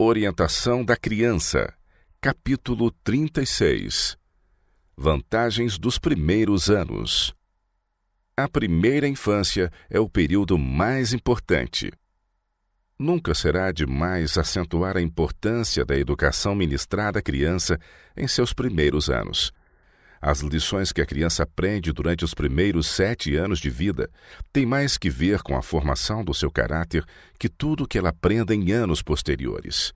Orientação da criança. Capítulo 36. Vantagens dos primeiros anos. A primeira infância é o período mais importante. Nunca será demais acentuar a importância da educação ministrada à criança em seus primeiros anos. As lições que a criança aprende durante os primeiros 7 anos de vida têm mais que ver com a formação do seu caráter que tudo que ela aprenda em anos posteriores.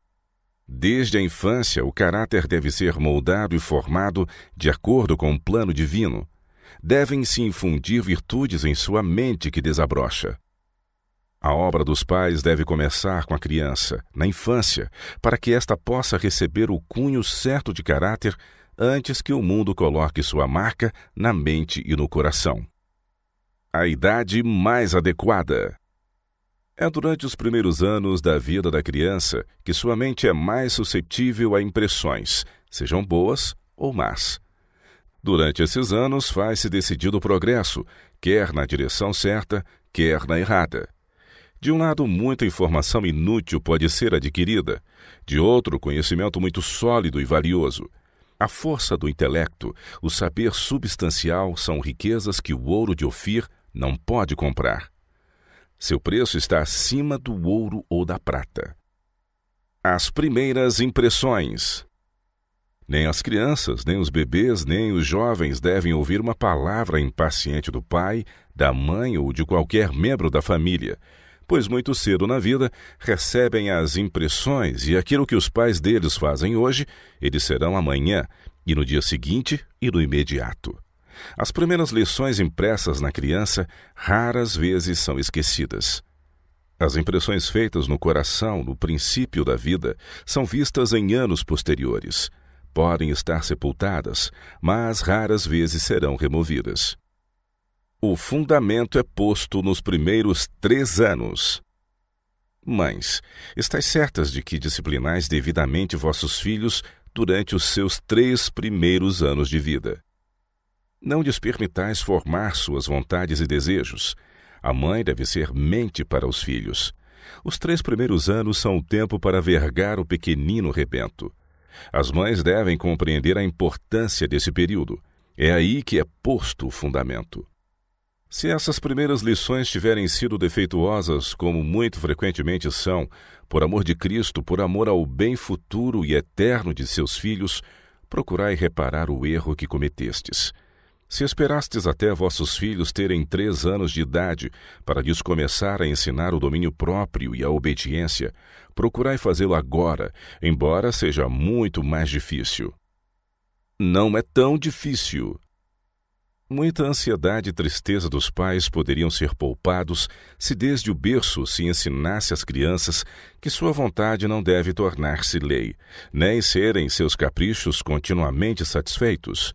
Desde a infância, o caráter deve ser moldado e formado de acordo com um plano divino. Devem-se infundir virtudes em sua mente que desabrocha. A obra dos pais deve começar com a criança, na infância, para que esta possa receber o cunho certo de caráter antes que o mundo coloque sua marca na mente e no coração. A idade mais adequada. É durante os primeiros anos da vida da criança que sua mente é mais suscetível a impressões, sejam boas ou más. Durante esses anos faz-se decidido o progresso, quer na direção certa, quer na errada. De um lado, muita informação inútil pode ser adquirida, de outro, conhecimento muito sólido e valioso. A força do intelecto, o saber substancial são riquezas que o ouro de Ofir não pode comprar. Seu preço está acima do ouro ou da prata. As primeiras impressões. Nem as crianças, nem os bebês, nem os jovens devem ouvir uma palavra impaciente do pai, da mãe ou de qualquer membro da família, pois muito cedo na vida recebem as impressões e aquilo que os pais deles fazem hoje, eles serão amanhã, e no dia seguinte e no imediato. As primeiras lições impressas na criança raras vezes são esquecidas. As impressões feitas no coração no princípio da vida são vistas em anos posteriores. Podem estar sepultadas, mas raras vezes serão removidas. O fundamento é posto nos primeiros 3 anos. Mães, estais certas de que disciplinais devidamente vossos filhos durante os seus 3 primeiros anos de vida. Não lhes permitais formar suas vontades e desejos. A mãe deve ser mente para os filhos. Os 3 primeiros anos são o tempo para vergar o pequenino rebento. As mães devem compreender a importância desse período. É aí que é posto o fundamento. Se essas primeiras lições tiverem sido defeituosas, como muito frequentemente são, por amor de Cristo, por amor ao bem futuro e eterno de seus filhos, procurai reparar o erro que cometestes. Se esperastes até vossos filhos terem 3 anos de idade para lhes começar a ensinar o domínio próprio e a obediência, procurai fazê-lo agora, embora seja muito mais difícil. Não é tão difícil. Muita ansiedade e tristeza dos pais poderiam ser poupados se desde o berço se ensinasse às crianças que sua vontade não deve tornar-se lei, nem serem seus caprichos continuamente satisfeitos.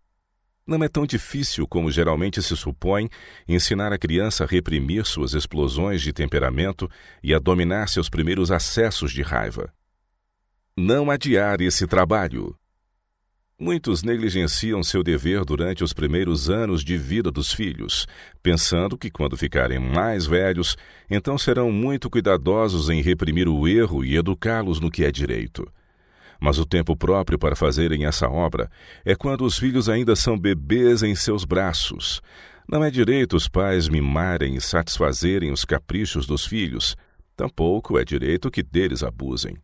Não é tão difícil como geralmente se supõe ensinar a criança a reprimir suas explosões de temperamento e a dominar seus primeiros acessos de raiva. Não adiar esse trabalho. Muitos negligenciam seu dever durante os primeiros anos de vida dos filhos, pensando que quando ficarem mais velhos, então serão muito cuidadosos em reprimir o erro e educá-los no que é direito. Mas o tempo próprio para fazerem essa obra é quando os filhos ainda são bebês em seus braços. Não é direito os pais mimarem e satisfazerem os caprichos dos filhos, tampouco é direito que deles abusem.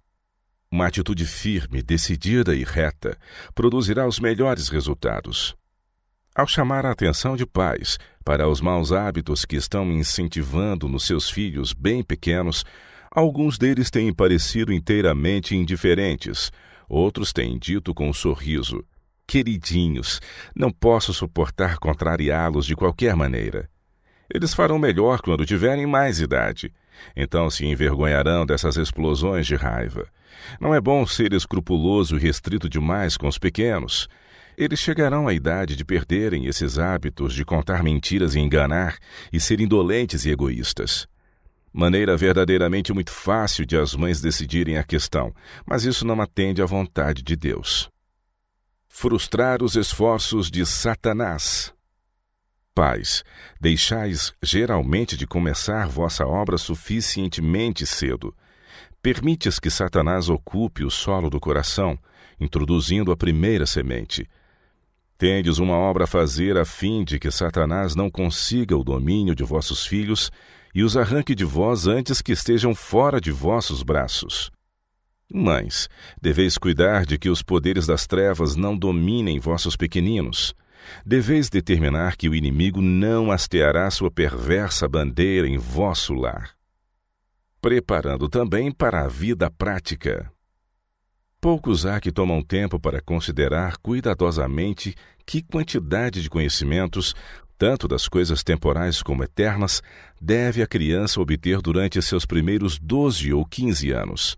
Uma atitude firme, decidida e reta produzirá os melhores resultados. Ao chamar a atenção de pais para os maus hábitos que estão incentivando nos seus filhos bem pequenos, alguns deles têm parecido inteiramente indiferentes, outros têm dito com um sorriso: queridinhos, não posso suportar contrariá-los de qualquer maneira. Eles farão melhor quando tiverem mais idade. Então se envergonharão dessas explosões de raiva. Não é bom ser escrupuloso e restrito demais com os pequenos. Eles chegarão à idade de perderem esses hábitos de contar mentiras e enganar e ser indolentes e egoístas. Maneira verdadeiramente muito fácil de as mães decidirem a questão, mas isso não atende à vontade de Deus. Frustrar os esforços de Satanás. Pais, deixais geralmente de começar vossa obra suficientemente cedo. Permites que Satanás ocupe o solo do coração, introduzindo a primeira semente. Tendes uma obra a fazer a fim de que Satanás não consiga o domínio de vossos filhos e os arranque de vós antes que estejam fora de vossos braços. Mães, deveis cuidar de que os poderes das trevas não dominem vossos pequeninos. Deveis determinar que o inimigo não hasteará sua perversa bandeira em vosso lar. Preparando também para a vida prática. Poucos há que tomam tempo para considerar cuidadosamente que quantidade de conhecimentos, tanto das coisas temporais como eternas, deve a criança obter durante seus primeiros 12 ou 15 anos.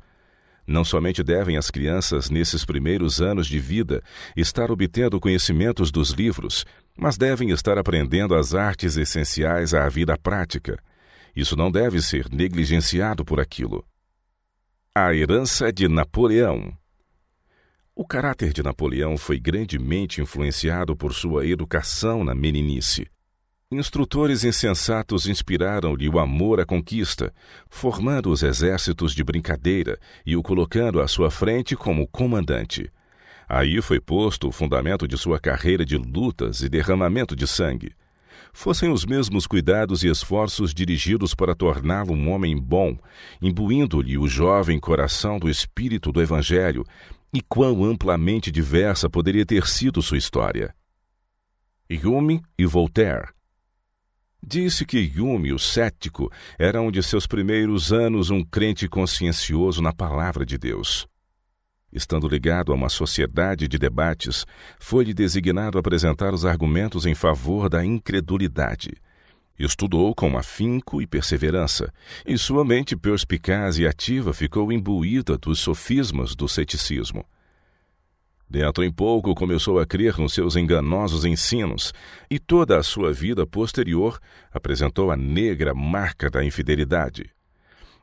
Não somente devem as crianças, nesses primeiros anos de vida, estar obtendo conhecimentos dos livros, mas devem estar aprendendo as artes essenciais à vida prática. Isso não deve ser negligenciado por aquilo. A herança de Napoleão. O caráter de Napoleão foi grandemente influenciado por sua educação na meninice. Instrutores insensatos inspiraram-lhe o amor à conquista, formando os exércitos de brincadeira e o colocando à sua frente como comandante. Aí foi posto o fundamento de sua carreira de lutas e derramamento de sangue. Fossem os mesmos cuidados e esforços dirigidos para torná-lo um homem bom, imbuindo-lhe o jovem coração do espírito do Evangelho, e quão amplamente diversa poderia ter sido sua história. Hume e Voltaire. Disse que Hume, o cético, era um de seus primeiros anos um crente consciencioso na palavra de Deus. Estando ligado a uma sociedade de debates, foi-lhe designado apresentar os argumentos em favor da incredulidade. Estudou com afinco e perseverança, e sua mente perspicaz e ativa ficou imbuída dos sofismas do ceticismo. Dentro em pouco começou a crer nos seus enganosos ensinos, e toda a sua vida posterior apresentou a negra marca da infidelidade.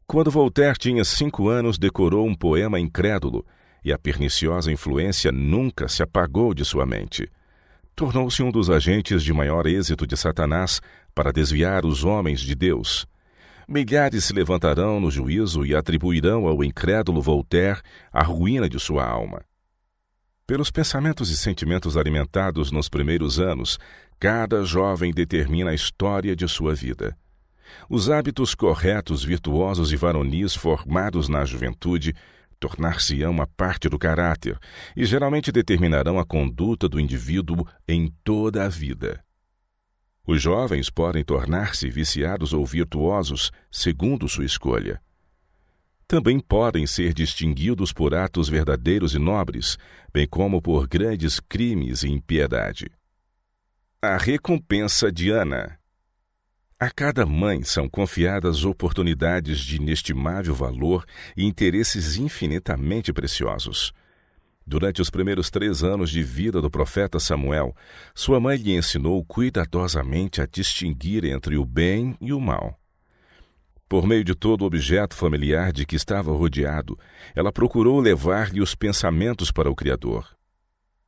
Quando Voltaire tinha 5 anos, decorou um poema incrédulo, e a perniciosa influência nunca se apagou de sua mente. Tornou-se um dos agentes de maior êxito de Satanás para desviar os homens de Deus. Milhares se levantarão no juízo e atribuirão ao incrédulo Voltaire a ruína de sua alma. Pelos pensamentos e sentimentos alimentados nos primeiros anos, cada jovem determina a história de sua vida. Os hábitos corretos, virtuosos e varonis formados na juventude tornar-se-ão uma parte do caráter e geralmente determinarão a conduta do indivíduo em toda a vida. Os jovens podem tornar-se viciados ou virtuosos segundo sua escolha. Também podem ser distinguidos por atos verdadeiros e nobres, bem como por grandes crimes e impiedade. A recompensa de Ana. A cada mãe são confiadas oportunidades de inestimável valor e interesses infinitamente preciosos. Durante os primeiros 3 anos de vida do profeta Samuel, sua mãe lhe ensinou cuidadosamente a distinguir entre o bem e o mal. Por meio de todo o objeto familiar de que estava rodeado, ela procurou levar-lhe os pensamentos para o Criador.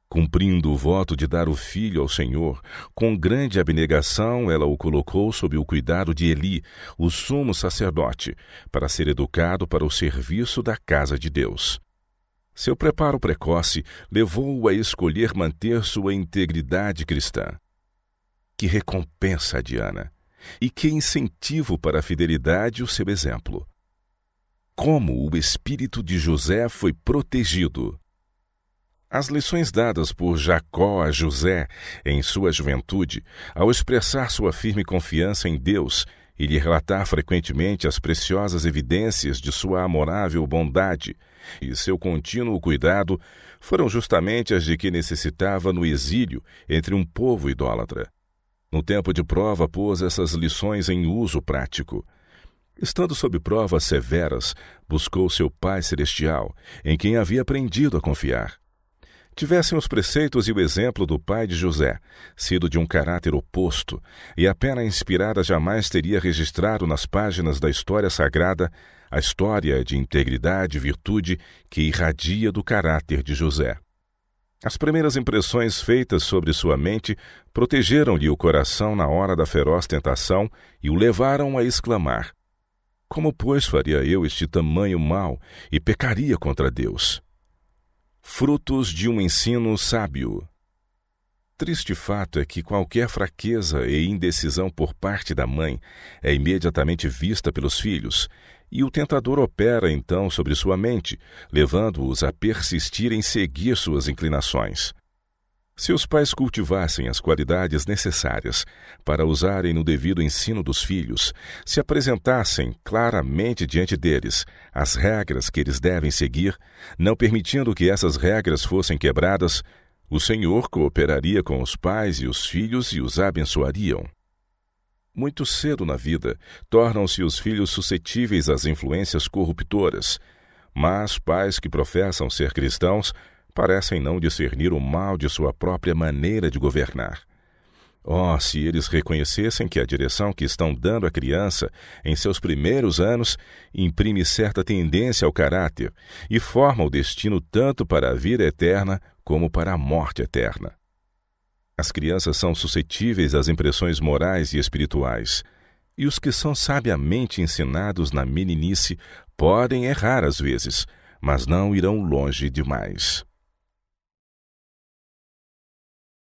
Cumprindo o voto de dar o filho ao Senhor, com grande abnegação ela o colocou sob o cuidado de Eli, o sumo sacerdote, para ser educado para o serviço da casa de Deus. Seu preparo precoce levou-o a escolher manter sua integridade cristã. Que recompensa, Diana! E que incentivo para a fidelidade o seu exemplo! Como o espírito de José foi protegido! As lições dadas por Jacó a José em sua juventude, ao expressar sua firme confiança em Deus e lhe relatar frequentemente as preciosas evidências de sua amorável bondade e seu contínuo cuidado, foram justamente as de que necessitava no exílio entre um povo idólatra. No tempo de prova, pôs essas lições em uso prático. Estando sob provas severas, buscou seu Pai Celestial, em quem havia aprendido a confiar. Tivessem os preceitos e o exemplo do pai de José, sido de um caráter oposto, e a pena inspirada jamais teria registrado nas páginas da história sagrada a história de integridade e virtude que irradia do caráter de José. As primeiras impressões feitas sobre sua mente protegeram-lhe o coração na hora da feroz tentação e o levaram a exclamar: Como, pois, faria eu este tamanho mal e pecaria contra Deus? Frutos de um ensino sábio. Triste fato é que qualquer fraqueza e indecisão por parte da mãe é imediatamente vista pelos filhos, e o tentador opera então sobre sua mente, levando-os a persistir em seguir suas inclinações. Se os pais cultivassem as qualidades necessárias para usarem no devido ensino dos filhos, se apresentassem claramente diante deles as regras que eles devem seguir, não permitindo que essas regras fossem quebradas, o Senhor cooperaria com os pais e os filhos e os abençoariam. Muito cedo na vida, tornam-se os filhos suscetíveis às influências corruptoras, mas pais que professam ser cristãos parecem não discernir o mal de sua própria maneira de governar. Oh, se eles reconhecessem que a direção que estão dando à criança em seus primeiros anos imprime certa tendência ao caráter e forma o destino tanto para a vida eterna como para a morte eterna. As crianças são suscetíveis às impressões morais e espirituais, e os que são sabiamente ensinados na meninice podem errar às vezes, mas não irão longe demais.